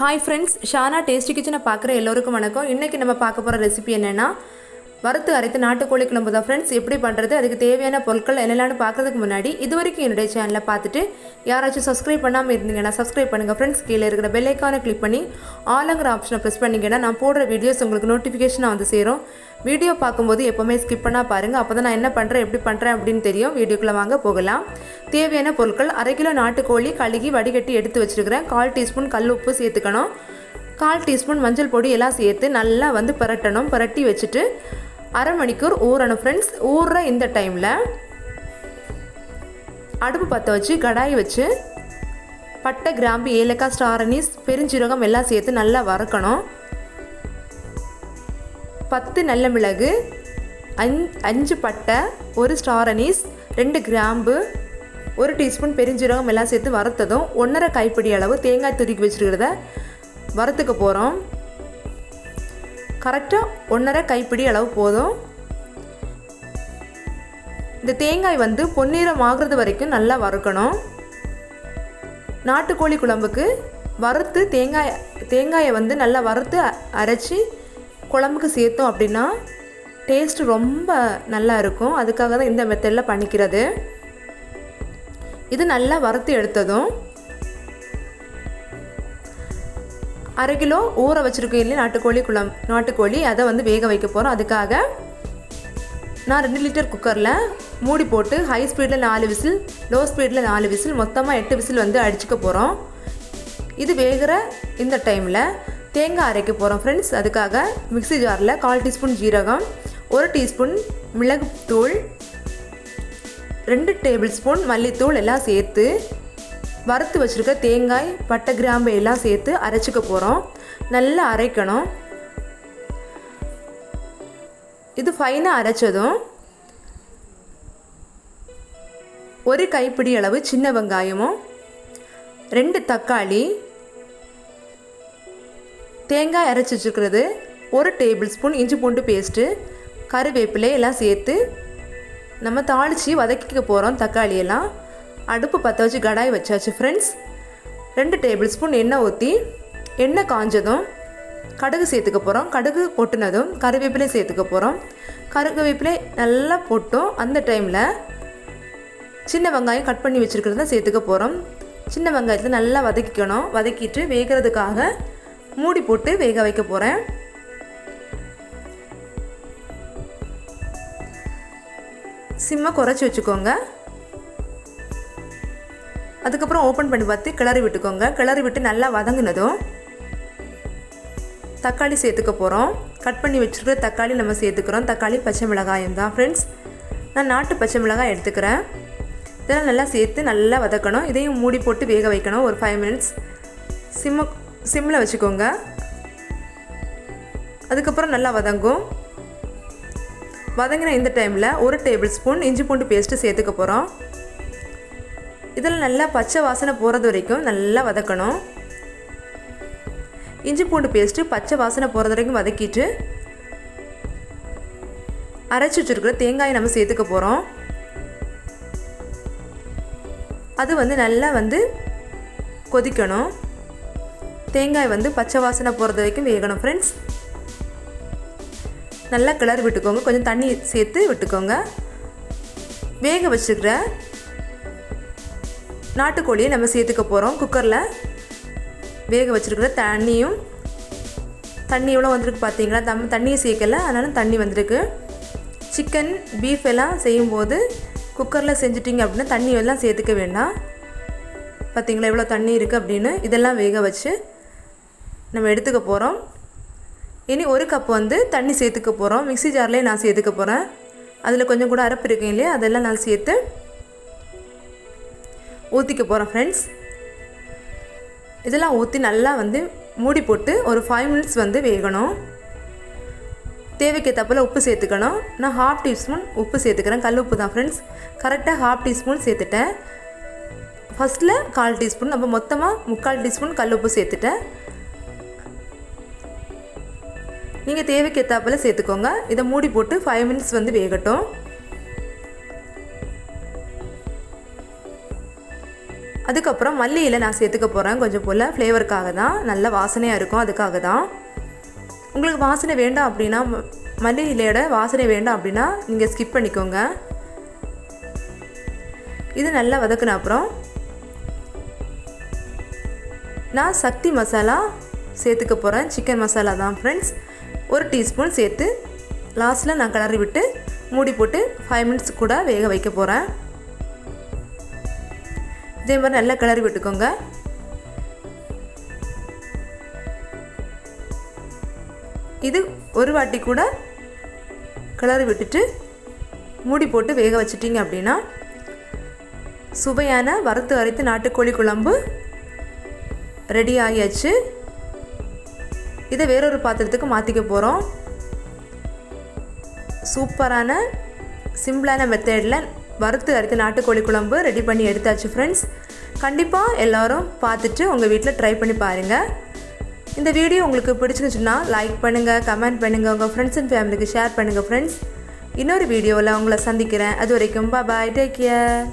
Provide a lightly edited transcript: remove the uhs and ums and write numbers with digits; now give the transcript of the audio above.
Hi friends Shana tasty கிச்சனை பார்க்குற எல்லோருக்கும் வணக்கம். இன்றைக்கி நம்ம பார்க்க போகிற ரெசிபி என்னென்னா வறுத்து அரைத்த நாட்டுக்கோழி குழம்பு தான் ஃப்ரெண்ட்ஸ். எப்படி பண்ணுறது, அதுக்கு தேவையான பொருட்கள் என்னென்னு பார்க்குறதுக்கு முன்னாடி இது வரைக்கும் என்னுடைய சேனலை பார்த்துட்டு யாராச்சும் சப்ஸ்கிரைப் பண்ணாமல் இருந்தீங்கன்னா சப்ஸ்கிரைப் பண்ணுங்கள் ஃப்ரெண்ட்ஸ். கீழே இருக்கிற பெல் ஐக்கானை கிளிக் பண்ணி ஆளுங்கிற ஆப்ஷனை ப்ரெஸ் பண்ணிங்கன்னா நான் போடுற வீடியோஸ் உங்களுக்கு நோட்டிஃபிகேஷனாக வந்து சேரும். வீடியோ பார்க்கும்போது எப்போவுமே ஸ்கிப் பண்ணால் பாருங்கள், அப்போ தான் நான் என்ன பண்ணுறேன் எப்படி பண்ணுறேன் அப்படின்னு தெரியும். வீடியோக்குள்ளே வாங்க போகலாம். தேவையான பொருட்கள்: 1/2 கிலோ நாட்டுக்கோழி கழுகி வடிகட்டி எடுத்து வச்சுருக்கிறேன். 1/4 டீஸ்பூன் கல் உப்பு சேர்த்துக்கணும். 1/4 டீஸ்பூன் மஞ்சள் பொடி எல்லாம் சேர்த்து நல்லா பரட்டணும். பரட்டி வச்சுட்டு அரை மணிக்கூர் ஊறணும் ஃப்ரெண்ட்ஸ். ஊறுற இந்த டைமில் அடுப்பு பற்ற வச்சு கடாய் வச்சு பட்டை, கிராம்பு, ஏலக்காய், ஸ்டார் அனீஸ், பெருஞ்சீரகம் எல்லாம் சேர்த்து நல்லா வறுக்கணும். 10 நல்ல மிளகு, 5 பட்டை, 1 ஸ்டார் அனீஸ், 2 கிராம்பு, 1 டீஸ்பூன் பெருஞ்சீரகம் எல்லாம் சேர்த்து வறுத்ததும் 1/2 கைப்பிடி அளவு தேங்காய் துருக்கி வச்சுருக்கிறத வறுத்துக்க போகிறோம். கரெக்டாக 1/2 கைப்பிடி அளவு போதும். இந்த தேங்காய் பொன்னிறம் ஆகிறது வரைக்கும் நல்லா வறுக்கணும். நாட்டுக்கோழி குழம்புக்கு வறுத்து தேங்காயை நல்லா வறுத்து அரைச்சி குழம்புக்கு சேர்த்தோம் அப்படின்னா டேஸ்ட் ரொம்ப நல்லா இருக்கும். அதுக்காக தான் இந்த மெத்தடில் பண்ணிக்கிறது. இது நல்லா வறுத்து எடுத்ததும் 1/2 கிலோ ஊற வச்சுருக்கோம் இல்லையா நாட்டுக்கோழி அதை வேக வைக்க போகிறோம். அதுக்காக நான் 2 லிட்டர் குக்கரில் மூடி போட்டு ஹை ஸ்பீடில் 4 விசில், லோ ஸ்பீடில் 4 விசில், மொத்தமாக 8 விசில் அடிச்சுக்க போகிறோம். இது வேகிற இந்த டைமில் தேங்காய் அரைக்க போகிறோம் ஃப்ரெண்ட்ஸ். அதுக்காக மிக்ஸி ஜாரில் 1/4 டீஸ்பூன் ஜீரகம், 1 டீஸ்பூன் மிளகுத்தூள், 2 டேபிள் ஸ்பூன் மல்லித்தூள் எல்லாம் சேர்த்து வறுத்து வச்சுருக்க தேங்காய், பட்டை, கிராம்பு எல்லாம் சேர்த்து அரைச்சிக்க போகிறோம். நல்லா அரைக்கணும். இது ஃபைனாக அரைச்சதும் 1 கைப்பிடி அளவு சின்ன வெங்காயமும், 2 தக்காளி, தேங்காய் அரைச்சி வச்சுருக்கிறது, 1 டேபிள் ஸ்பூன் இஞ்சி பூண்டு பேஸ்ட்டு, கருவேப்பிலை எல்லாம் சேர்த்து நம்ம தாளித்து வதக்கிக்க போகிறோம். தக்காளியெல்லாம் அடுப்பு பற்ற வச்சு கடாய் வச்சாச்சு ஃப்ரெண்ட்ஸ். 2 டேபிள் ஸ்பூன் எண்ணெய் ஊற்றி எண்ணெய் காஞ்சதும் கடுகு சேர்த்துக்க போகிறோம். கடுகு பொட்டுனதும் கருவேப்பிலை சேர்த்துக்க போகிறோம். கருவேப்பிலை நல்லா போட்டோம். அந்த டைமில் சின்ன வெங்காயம் கட் பண்ணி வச்சுருக்கிறத சேர்த்துக்க போகிறோம். சின்ன வெங்காயத்தில் நல்லா வதக்கிக்கணும். வதக்கிட்டு வேகிறதுக்காக மூடி போட்டு வேக வைக்க போகிறேன். சிம்மை குறைச்சி வச்சுக்கோங்க. அதுக்கப்புறம் ஓப்பன் பண்ணி பார்த்து கிளறி விட்டுக்கோங்க. கிளறி விட்டு நல்லா வதங்கினதும் தக்காளி சேர்த்துக்க போகிறோம். கட் பண்ணி வச்சுருக்கிற தக்காளி நம்ம சேர்த்துக்கிறோம். தக்காளி, பச்சை மிளகாயம் தான் ஃப்ரெண்ட்ஸ். நான் நாட்டு பச்சை மிளகாய் எடுத்துக்கிறேன். இதெல்லாம் நல்லா சேர்த்து நல்லா வதக்கணும். இதையும் மூடி போட்டு வேக வைக்கணும். ஒரு 5 மினிட்ஸ் சிம்மில் வச்சுக்கோங்க. அதுக்கப்புறம் நல்லா வதங்கும். வதங்கின இந்த டைமில் 1 டேபிள் ஸ்பூன் இஞ்சி பூண்டு பேஸ்ட்டு சேர்த்துக்க போகிறோம். இதில் நல்லா பச்சை வாசனை போகிறது வரைக்கும் நல்லா வதக்கணும். இஞ்சி பூண்டு பேஸ்ட்டு பச்சை வாசனை போகிறது வரைக்கும் வதக்கிட்டு அரைச்சி வச்சுருக்கிற தேங்காயை நம்ம சேர்த்துக்க போகிறோம். அது நல்லா கொதிக்கணும். தேங்காய் பச்சை வாசனை போகிறது வரைக்கும் வேகணும் ஃப்ரெண்ட்ஸ். நல்லா கிளறி விட்டுக்கோங்க. கொஞ்சம் தண்ணி சேர்த்து விட்டுக்கோங்க. வேக வச்சுக்கிற நாட்டுக்கோழியை நம்ம சேர்த்துக்க போகிறோம். குக்கரில் வேக வச்சுருக்கிற தண்ணி எவ்வளோ வந்திருக்கு பார்த்தீங்களா? தண்ணியை சேர்க்கலை, அதனால தண்ணி வந்திருக்கு. சிக்கன், பீஃப் எல்லாம் செய்யும்போது குக்கரில் செஞ்சிட்டிங்க அப்படின்னா தண்ணி எல்லாம் சேர்த்துக்க வேண்டாம். பார்த்தீங்களா எவ்வளோ தண்ணி இருக்குது அப்படின்னு. இதெல்லாம் வேக வச்சு நம்ம எடுத்துக்க போகிறோம். இனி 1 கப் தண்ணி சேர்த்துக்க போகிறோம். மிக்ஸி ஜார்லேயே நான் சேர்த்துக்க போகிறேன். அதில் கொஞ்சம் கூட அரைப்பு இருக்கேன் இல்லையா, அதெல்லாம் நான் சேர்த்து ஊற்றிக்க போகிறோம் ஃப்ரெண்ட்ஸ். இதெல்லாம் ஊற்றி நல்லா மூடி போட்டு ஒரு 5 மினிட்ஸ் வேகணும். தேவைக்கேற்றப்போல் உப்பு சேர்த்துக்கணும். நான் 1/2 டீஸ்பூன் உப்பு சேர்த்துக்கிறேன். கல் உப்பு தான் ஃப்ரெண்ட்ஸ். கரெக்டாக 1/2 டீஸ்பூன் சேர்த்துட்டேன். ஃபஸ்ட்டில் 1/4 டீஸ்பூன், நம்ம மொத்தமாக 3/4 டீஸ்பூன் கல் உப்பு சேர்த்துட்டேன். நீங்கள் தேவைக்கேற்றப்போல் சேர்த்துக்கோங்க. இதை மூடி போட்டு 5 மினிட்ஸ் வேகட்டும். அதுக்கப்புறம் மல்லி இலை நான் சேர்த்துக்க போகிறேன் கொஞ்சம் போல், ஃப்ளேவருக்காக தான், நல்ல வாசனையாக இருக்கும் அதுக்காக தான். உங்களுக்கு வாசனை வேண்டாம் அப்படின்னா, மல்லி இலையோட வாசனை வேண்டாம் அப்படின்னா நீங்கள் ஸ்கிப் பண்ணிக்கோங்க. இது நல்லா வதக்கின அப்புறம் நான் சக்தி மசாலா சேர்த்துக்க போகிறேன். சிக்கன் மசாலா தான் ஃப்ரெண்ட்ஸ். 1 டீஸ்பூன் சேர்த்து லாஸ்ட்டில் நான் கிளறி விட்டு மூடி போட்டு 5 மினிட்ஸ் கூட வேக வைக்க போகிறேன். இதே மாதிரி நல்லா கிளறி விட்டுக்கோங்க. இது ஒரு வாட்டி கூட கிளறி விட்டுட்டு மூடி போட்டு வேக வச்சிட்டிங்க அப்படின்னா சுவையான வறுத்து அரைத்த நாட்டுக்கோழி குழம்பு ரெடி ஆகியாச்சு. இதை வேறொரு பாத்திரத்துக்கு மாற்றிக்க போகிறோம். சூப்பரான சிம்பிளான மெத்தடில் வறுத்து அரைத்த நாட்டுக்கோழி குழம்பு ரெடி பண்ணி எடுத்தாச்சு ஃப்ரெண்ட்ஸ். கண்டிப்பாக எல்லோரும் பார்த்துட்டு உங்கள் வீட்டில் ட்ரை பண்ணி பாருங்கள். இந்த வீடியோ உங்களுக்கு பிடிச்சிருந்துச்சுன்னா லைக் பண்ணுங்கள், கமெண்ட் பண்ணுங்கள், உங்கள் ஃப்ரெண்ட்ஸ் அண்ட் ஃபேமிலிக்கு ஷேர் பண்ணுங்கள் ஃப்ரெண்ட்ஸ். இன்னொரு வீடியோவில் உங்களை சந்திக்கிறேன். அது வரைக்கும் பாய், டேக் கேர்.